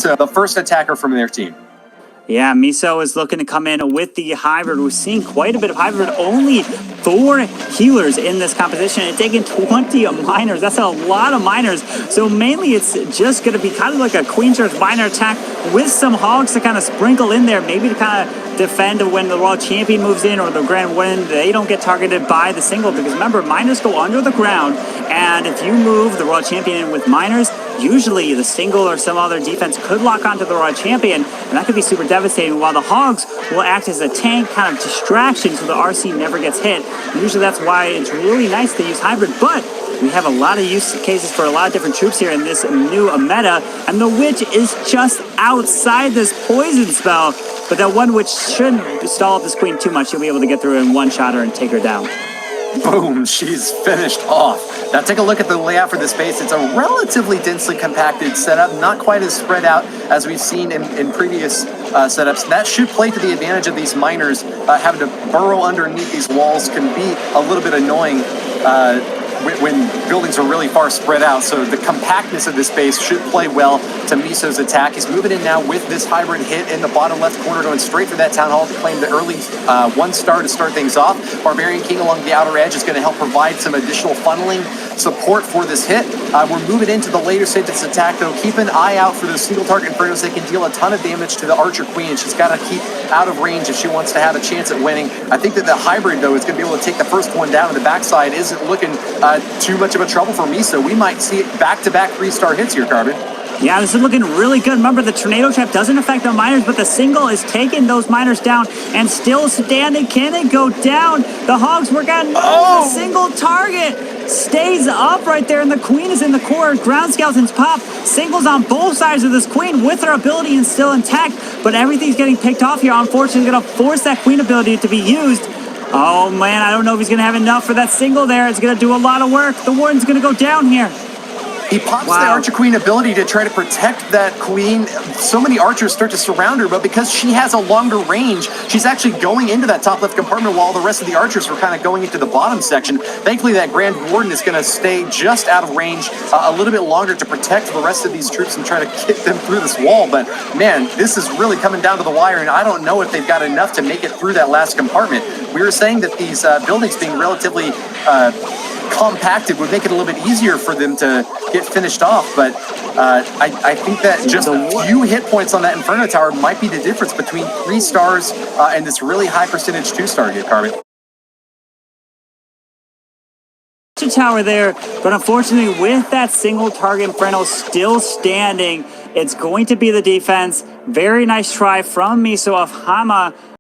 the first attacker from their team. Yeah, Miso is looking to come in with the hybrid. We're seeing quite a bit of hybrid. Only 4 healers in this composition and taking 20 miners. That's a lot of miners. So mainly it's just going to be kind of like a Queen Charge miner attack with some hogs to kind of sprinkle in there, maybe to kind of defend when the World Champion moves in or the Grand Win. They don't get targeted by the single because remember, miners go under the ground, and if you move the World Champion in with miners, usually the single or some other defense could lock onto the World Champion, and that could be super devastating, while the hogs will act as a tank kind of distraction so the RC never gets hit. Usually that's why it's really nice to use hybrid, but we have a lot of use cases for a lot of different troops here in this new meta, and the Witch is just outside this poison spell, but that one Witch shouldn't stall up this Queen too much. She'll be able to get through and one-shot her and take her down. Boom, she's finished off. Now take a look at the layout for this base. It's a relatively densely compacted setup, not quite as spread out as we've seen in previous setups. That should play to the advantage of these miners. Having to burrow underneath these walls can be a little bit annoying when buildings are really far spread out. So the compactness of this base should play well to Miso's attack. He's moving in now with this hybrid hit in the bottom left corner, going straight for that Town Hall to claim the early 1-star to start things off. Barbarian King along the outer edge is going to help provide some additional funneling support for this hit. We're moving into the later stage of this attack, though. Keep an eye out for those single target Infernos. They can deal a ton of damage to the Archer Queen, and she's got to keep out of range if she wants to have a chance at winning. I think that the hybrid, though, is going to be able to take the first one down, and the backside isn't looking too much of a trouble for Miso. We might see it back-to-back 3-star hits here, Carbon. Yeah, this is looking really good. Remember, the Tornado Trap doesn't affect the miners, but the single is taking those miners down and still standing. Can it go down? The hogs work out. The single target stays up right there, and the Queen is in the core. Ground Skeletons pop. Singles on both sides of this Queen with her ability and still intact, but everything's getting picked off here. Unfortunately, going to force that Queen ability to be used. Oh, man, I don't know if he's going to have enough for that single there. It's going to do a lot of work. The Warden's going to go down here. He pops the Archer Queen ability to try to protect that Queen. So many archers start to surround her, but because she has a longer range, she's actually going into that top left compartment while the rest of the archers were kind of going into the bottom section. Thankfully, that Grand Warden is going to stay just out of range a little bit longer to protect the rest of these troops and try to get them through this wall. But man, this is really coming down to the wire, and I don't know if they've got enough to make it through that last compartment. We were saying that these buildings being relatively compacted would make it a little bit easier for them to get finished off, but I think that just a few hit points on that Inferno Tower might be the difference between 3 stars and this really high percentage 2-star hit, Carbon. Tower there, but unfortunately with that single target Inferno still standing, it's going to be the defense. Very nice try from Miso of Hama.